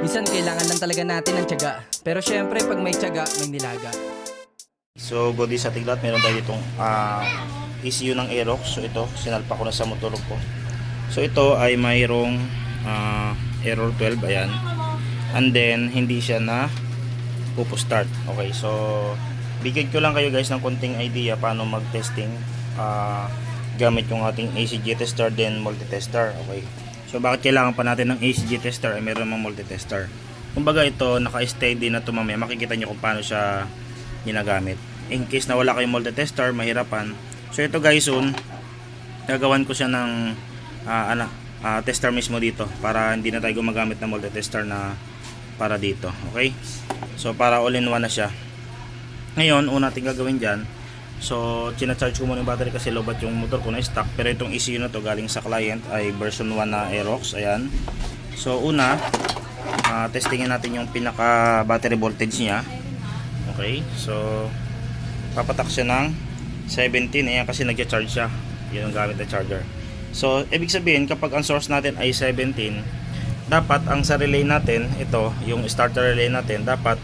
Minsan kailangan lang talaga natin ng tiyaga. Pero syempre pag may tiyaga, may nilaga. So body sa tiglat, meron tayo itong ECU ng Aerox. So ito, sinalpa ko na sa motor ko. So ito ay mayroong error 12, ayan. And then hindi siya na pupo-start. Okay, so bigyan ko lang kayo guys ng konting idea paano mag-testing gamit yung ating ACG tester then multi-tester. Okay, so bakit kailangan pa natin ng ACG tester ay meron namang multi-tester. Kumbaga ito naka-steady na ito, mamaya makikita nyo kung paano siya ginagamit in case na wala kayong multi-tester, mahirapan. So ito guys, gagawan ko siya ng tester mismo dito para hindi na tayo gumagamit ng multi-tester na para dito. Okay, so para all in one na siya. Ngayon, una natin gagawin dyan, so charge ko muna yung battery kasi lobat yung motor ko na stock. Pero itong ECU na to galing sa client ay version 1 na Aerox. Ayan, so una testingin natin yung pinaka battery voltage nya. Okay, so papatak siya ng 17. Ayan, kasi nagcha-charge siya, yun ang gamit na charger. So ibig sabihin kapag ang source natin ay 17, dapat ang sa relay natin, ito yung starter relay natin, dapat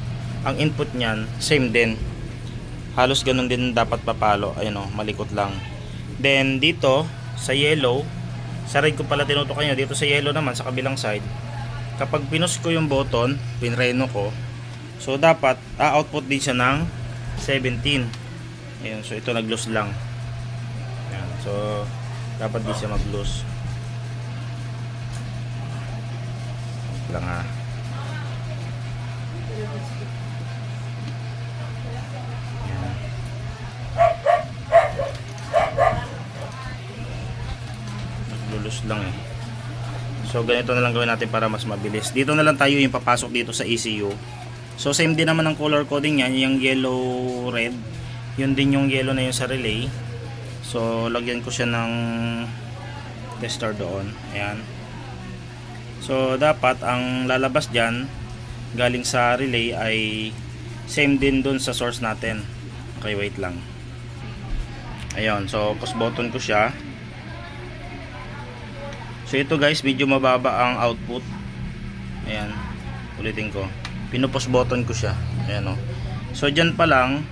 ang input niyan same din, halos ganun din dapat papalo. Ayun o, malikot lang. Then dito sa yellow, sa red ko pala tinutukan nyo, dito sa yellow naman sa kabilang side, kapag pinus ko yung button, pinreno ko, so dapat output din siya ng 17. Ayun, so ito nag-loose lang. Ayan, so dapat din siya mag-loose lang ha. Lulus lang eh. So ganito na lang gawin natin para mas mabilis. Dito na lang tayo yung papasok dito sa ECU. So same din naman ang color coding niyan, yung yellow red. Yun din yung yellow na yun sa relay. So lagyan ko siya ng tester doon. Ayan. So dapat ang lalabas diyan galing sa relay ay same din doon sa source natin. Okay, wait lang. Ayun, so push button ko siya. So ito guys, medyo mababa ang output. Ayan, ulitin ko. Pinupush button ko siya. Ayan o. So dyan pa lang,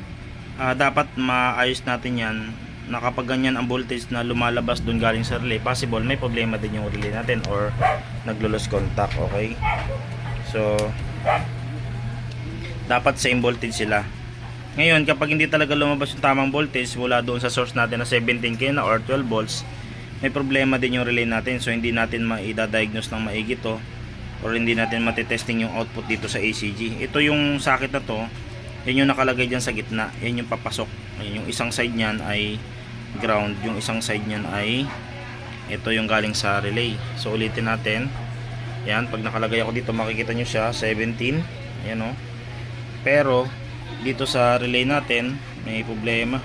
dapat maayos natin yan na kapag ganyan ang voltage na lumalabas doon galing sa relay, possible may problema din yung relay natin or naglo-lose contact. Okay, so dapat same voltage sila. Ngayon kapag hindi talaga lumabas yung tamang voltage mula doon sa source natin na 17k na or 12 volts, may problema din yung relay natin. So hindi natin maida-diagnose ng maigi to or hindi natin matitesting yung output dito sa ACG. Ito yung socket na to, yan yung nakalagay dyan sa gitna, yan yung papasok. Ayun, yung isang side nyan ay ground, yung isang side nyan ay ito yung galing sa relay. So ulitin natin. Yan, pag nakalagay ako dito makikita nyo siya 17. Ayan o. Pero dito sa relay natin may problema,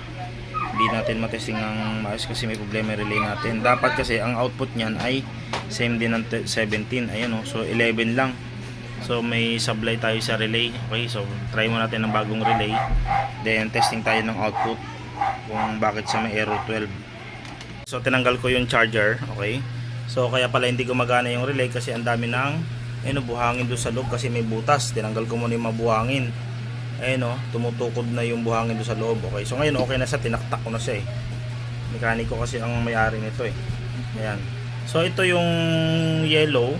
hindi natin matesting ng maayos kasi may problema yung relay natin. Dapat kasi ang output nyan ay same din ng 17. Ayan o, so 11 lang. So may supply tayo sa relay. Okay, so try mo natin ng bagong relay, then testing tayo ng output kung bakit siya may error 12. So tinanggal ko yung charger. Okay, so kaya pala hindi gumagana yung relay kasi ang dami ng buhangin doon sa loob kasi may butas. Tinanggal ko muna yung mabuhangin. Ayun o, tumutukod na yung buhangin doon sa loob. Okay, so ngayon okay na siya, tinaktak ko na siya eh. Mekaniko kasi ang may-ari nito eh. Ayan, so ito yung yellow.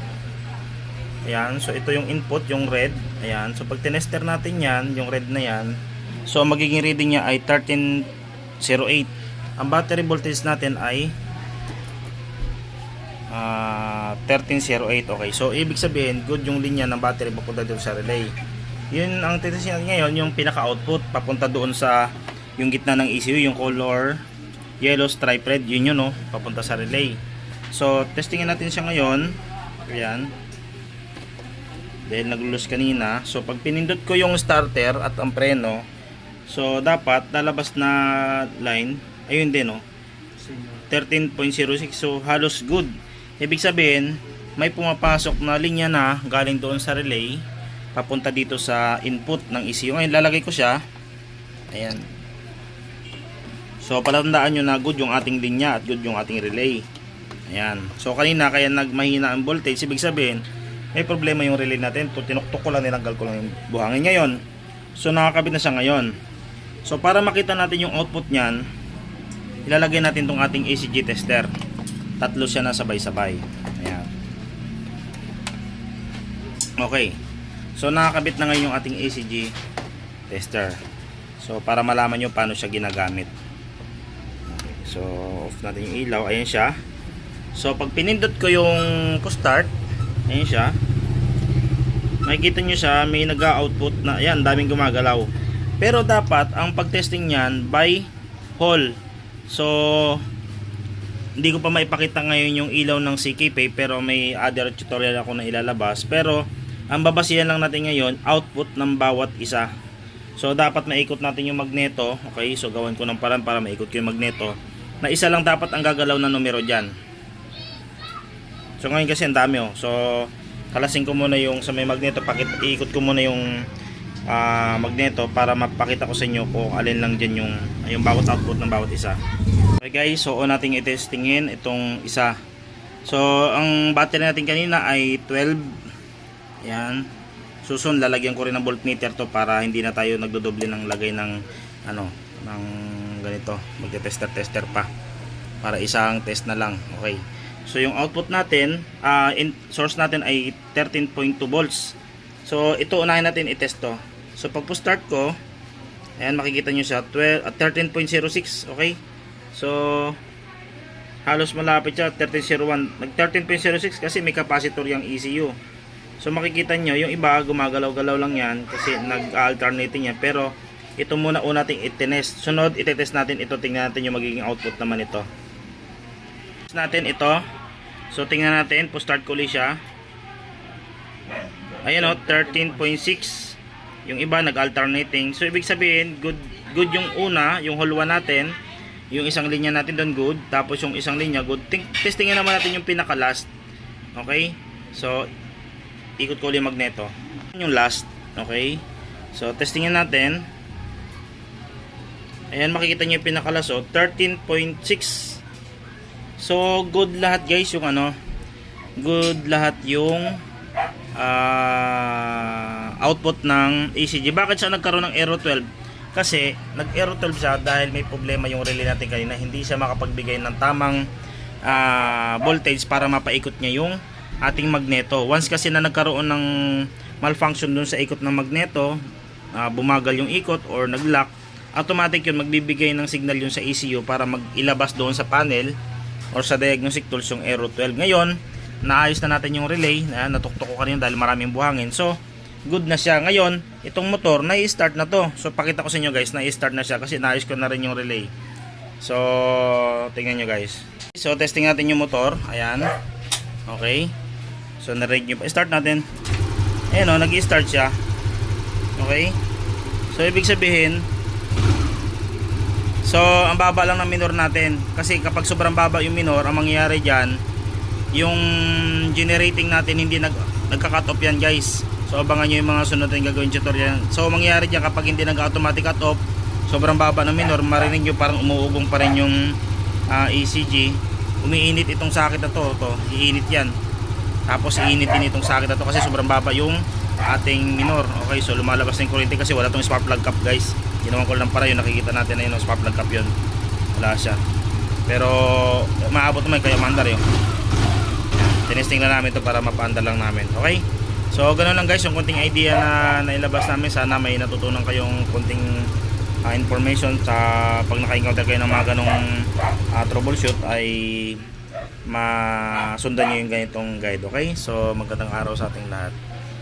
Ayan, so ito yung input, yung red. Ayan, so pag tinester natin yan, yung red na yan, so magiging reading niya ay 1308. Ang battery voltage natin ay 1308. Okay, so ibig sabihin good yung linya ng battery papunta doon sa relay. Yun ang titesting natin ngayon, yung pinaka output papunta doon sa yung gitna ng ECU, yung color yellow stripe red, yun yun papunta sa relay. So testingin natin siya ngayon. Ayan, dahil nag-lose kanina. So pag pinindot ko yung starter at ang preno, so dapat lalabas na line, ayun din 13.06. so halos good. Ibig sabihin may pumapasok na linya na galing doon sa relay papunta dito sa input ng ECU. Ngayon lalagay ko siya. Ayan, so palatandaan nyo na good yung ating linya at good yung ating relay. Ayan, so kanina kaya nagmahina ang voltage, ibig sabihin may problema yung relay natin. Tinuktok ko lang, nilanggal ko lang yung buhangin ngayon. So nakakabit na siya ngayon. So para makita natin yung output niyan, ilalagay natin tong ating ACG tester. Tatlo siya na sabay-sabay. Ayan. Okay. So nakakabit na ngayon yung ating ACG tester. So para malaman nyo paano siya ginagamit. Okay. So off natin yung ilaw. Ayan siya. So pag pinindot ko yung start, ayan siya. Makikita nyo siya, may nag-output na, ayan, daming gumagalaw. Pero dapat ang pag-testing niyan by hall. So hindi ko pa maipakita ngayon yung ilaw ng CKP, pero may other tutorial ako na ilalabas. Pero ang babasihan lang natin ngayon, output ng bawat isa. So dapat maikot natin yung magneto. Okay, so gawin ko ng paraan para maikot ko yung magneto. Na isa lang dapat ang gagalaw na numero dyan. So ngayon kasi ang dami oh. So kalasin ko muna yung sa may magneto, iikot ko muna yung magneto para mapakita ko sa inyo kung alin lang dyan yung bawat output ng bawat isa. Okay guys, so on natin i-testingin itong isa. So ang battery natin kanina ay 12. Ayan. Susun, lalagyan ko rin ng voltmeter to para hindi na tayo nagdodoble ng lagay ng ng ganito, magte-tester pa para isang test na lang. Okay. So yung output natin, source natin ay 13.2 volts. So ito unahin natin i-test to. So pag start ko, ayan makikita nyo siya 13.06. Okay. So halos malapit siya 13.01. Nag 13.06 kasi may capacitor yung ECU. So makikita nyo yung iba gumagalaw-galaw lang yan kasi nag-alternating yan. Pero ito muna una natin i-test. Sunod i-test natin ito, tingnan natin yung magiging output naman ito. Test natin ito. So tingnan natin, po-start ko ulit siya. Ayan o, 13.6. Yung iba nag-alternating. So ibig sabihin, good yung una, yung hall 1 natin. Yung isang linya natin doon good. Tapos yung isang linya good. Testingin naman natin yung pinaka-last. Okay? So, ikot ko ulit yung magneto. Yung last. Okay? So, testingin natin. Ayan, makikita nyo yung pinaka-last. So, 13.6. So, good lahat guys yung good lahat yung output ng ACG. Bakit siya nagkaroon ng error 12? Kasi nag-error 12 siya dahil may problema yung relay natin kanina. Hindi siya makapagbigay ng tamang voltage para mapaikot niya yung ating magneto. Once kasi na nagkaroon ng malfunction dun sa ikot ng magneto, bumagal yung ikot or nag-lock, automatic yun magbibigay ng signal yun sa ECU para mag-ilabas doon sa panel or sa diagnostic tools yung error 12. Ngayon, naayos na natin yung relay, natuktok ko kanina dahil maraming buhangin. So, good na siya. Ngayon, itong motor, na-start na to. So, pakita ko sa inyo guys, na-start na siya kasi naayos ko na rin yung relay. So, tingnan nyo guys. So, testing natin yung motor. Ayan. Okay. So, na-rate nyo pa. Start natin. Ayan o, nag-i-start siya. Okay. So, ibig sabihin, so, ang baba lang ng minor natin. Kasi kapag sobrang baba yung minor, ang mangyayari dyan, yung generating natin hindi nagka-cut off yan guys. So, abangan nyo yung mga sunod na gagawin tutorial. So, mangyayari dyan kapag hindi nag-automatic cut off, sobrang baba ng minor, marinig nyo parang umuugong pa rin yung ECG. Umiinit itong sakit na to. Iinit yan. Tapos, iinit din itong sakit na to kasi sobrang baba yung ating minor. Okay, so lumalabas na yung kuryente kasi wala tong spark plug cap guys. Ginawan ko lang para yun, nakikita natin na yun, spark plug cap yun, wala siya. Pero maabot naman kaya mandar yun. Tinesting na namin to para mapaandar lang namin. Okay, so ganoon lang guys yung konting idea na nailabas namin. Sana may natutunan kayong konting information sa pag naka-encounter kayo ng mga ganong troubleshoot ay masundan nyo yung ganitong guide. Okay, so magandang araw sa ating lahat.